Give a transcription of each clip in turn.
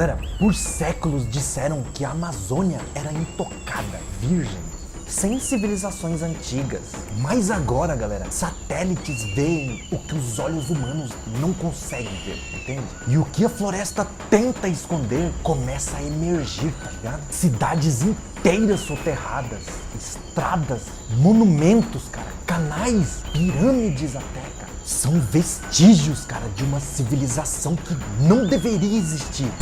Galera, por séculos disseram que a Amazônia era intocada, virgem, sem civilizações antigas. Mas agora, galera, satélites veem o que os olhos humanos não conseguem ver, entende? E o que a floresta tenta esconder começa a emergir, tá ligado? Cidades inteiras soterradas, estradas, monumentos, cara, canais, pirâmides até, cara. São vestígios, cara, de uma civilização que não deveria existir.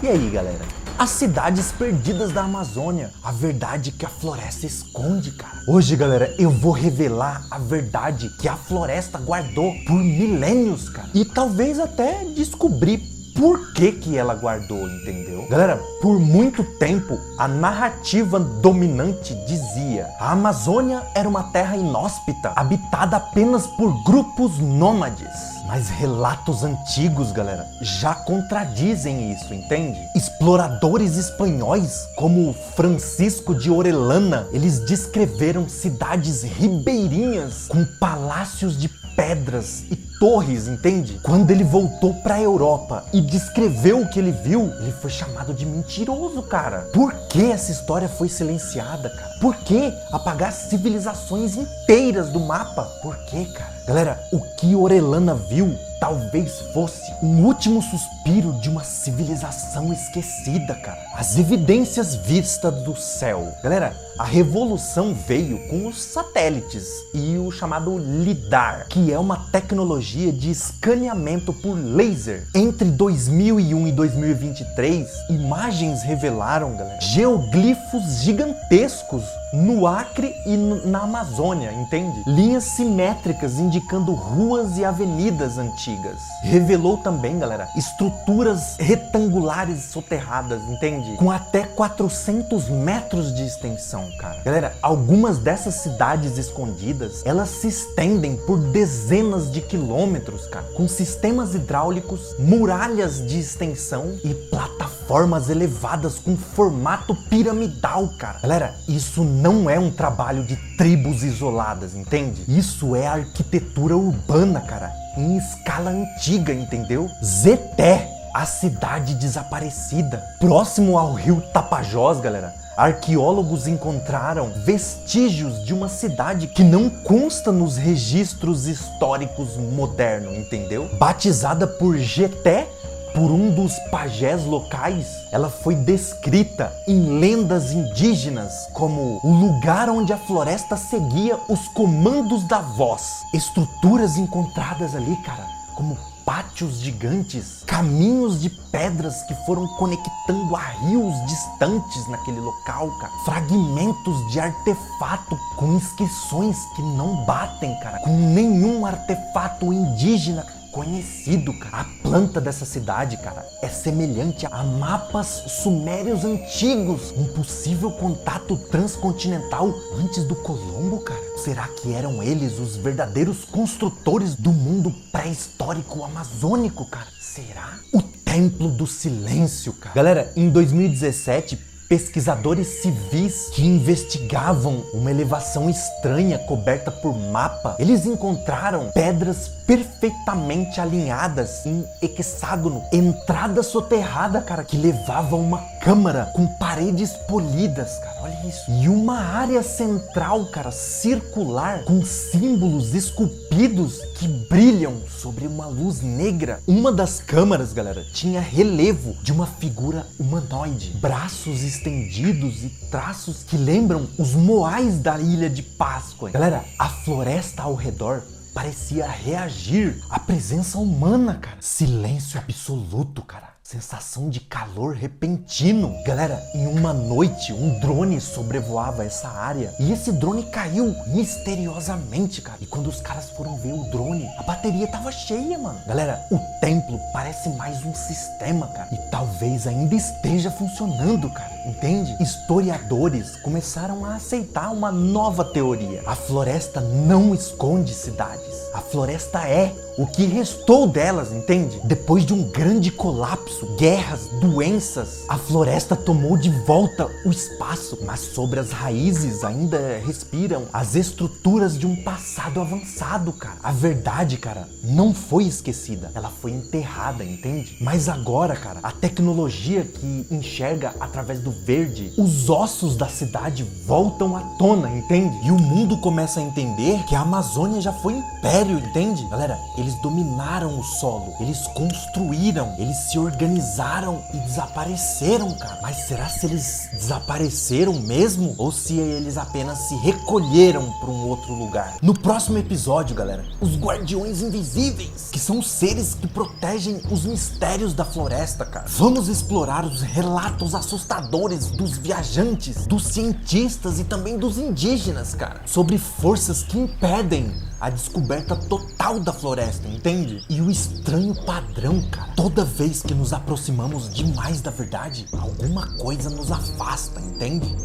E aí, galera? As cidades perdidas da Amazônia, a verdade que a floresta esconde, cara. Hoje, galera, eu vou revelar a verdade que a floresta guardou por milênios, cara. E talvez até descobrir por que ela guardou, entendeu? Galera, por muito tempo, a narrativa dominante dizia: a Amazônia era uma terra inóspita, habitada apenas por grupos nômades. Mas relatos antigos, galera, já contradizem isso, entende? Exploradores espanhóis, como Francisco de Orellana, eles descreveram cidades ribeirinhas com palácios de pedras e torres, entende? Quando ele voltou pra Europa e descreveu o que ele viu, ele foi chamado de mentiroso, cara. Por que essa história foi silenciada, cara? Por que apagar civilizações inteiras do mapa? Por que, cara? Galera, o que Orellana viu talvez fosse um último suspiro de uma civilização esquecida, cara. As evidências vistas do céu. Galera, a revolução veio com os satélites e o chamado LIDAR, que é uma tecnologia de escaneamento por laser. Entre 2001 e 2023, imagens revelaram, galera, geoglifos gigantescos no Acre e na Amazônia, entende? Linhas simétricas indicando ruas e avenidas antigas. Revelou também, galera, estruturas retangulares soterradas, entende? Com até 400 metros de extensão, cara. Galera, algumas dessas cidades escondidas, elas se estendem por dezenas de quilômetros, cara, com sistemas hidráulicos, muralhas de extensão e plataformas elevadas com formato piramidal, cara. Galera, isso não é um trabalho de tribos isoladas, entende? Isso é arquitetura urbana, cara, em escala antiga, entendeu? Zeté, a cidade desaparecida, próximo ao rio Tapajós, galera. Arqueólogos encontraram vestígios de uma cidade que não consta nos registros históricos modernos, entendeu? Batizada por Geté, por um dos pajés locais, ela foi descrita em lendas indígenas como o lugar onde a floresta seguia os comandos da voz. Estruturas encontradas ali, cara, como pátios gigantes, caminhos de pedras que foram conectando a rios distantes naquele local, cara. Fragmentos de artefato com inscrições que não batem, cara, com nenhum artefato indígena conhecido, cara. A planta dessa cidade, cara, é semelhante a mapas sumérios antigos. Um possível contato transcontinental antes do Colombo, cara. Será que eram eles os verdadeiros construtores do mundo pré-histórico amazônico, cara? Será? O Templo do Silêncio, cara. Galera, em 2017, pesquisadores civis que investigavam uma elevação estranha coberta por mapa, eles encontraram pedras perfeitamente alinhadas em hexágono, entrada soterrada, cara, que levava a uma câmara com paredes polidas, cara, olha isso. E uma área central, cara, circular, com símbolos esculpidos que brilham sobre uma luz negra. Uma das câmaras, galera, tinha relevo de uma figura humanoide, braços estendidos e traços que lembram os moais da Ilha de Páscoa. Galera, a floresta ao redor parecia reagir à presença humana, cara. Silêncio absoluto, cara. Sensação de calor repentino. Galera, em uma noite, um drone sobrevoava essa área e esse drone caiu misteriosamente, cara. E quando os caras foram ver o drone, a bateria tava cheia, mano. Galera, o templo parece mais um sistema, cara. E talvez ainda esteja funcionando, cara. Entende? Historiadores começaram a aceitar uma nova teoria. A floresta não esconde cidades. A floresta é o que restou delas, entende? Depois de um grande colapso, guerras, doenças, a floresta tomou de volta o espaço, mas sobre as raízes ainda respiram as estruturas de um passado avançado, cara. A verdade, cara, não foi esquecida, ela foi enterrada, entende? Mas agora, cara, a tecnologia que enxerga através do verde, os ossos da cidade voltam à tona, entende? E o mundo começa a entender que a Amazônia já foi império, entende? Galera, eles dominaram o solo, eles construíram, eles se organizaram e desapareceram, cara. Mas será se eles desapareceram mesmo? Ou se eles apenas se recolheram para um outro lugar? No próximo episódio, galera, os Guardiões Invisíveis, que são os seres que protegem os mistérios da floresta, cara. Vamos explorar os relatos assustadores dos viajantes, dos cientistas e também dos indígenas, cara, sobre forças que impedem a descoberta total da floresta, entende? E o estranho padrão, cara. Toda vez que nos aproximamos demais da verdade, alguma coisa nos afasta, entende?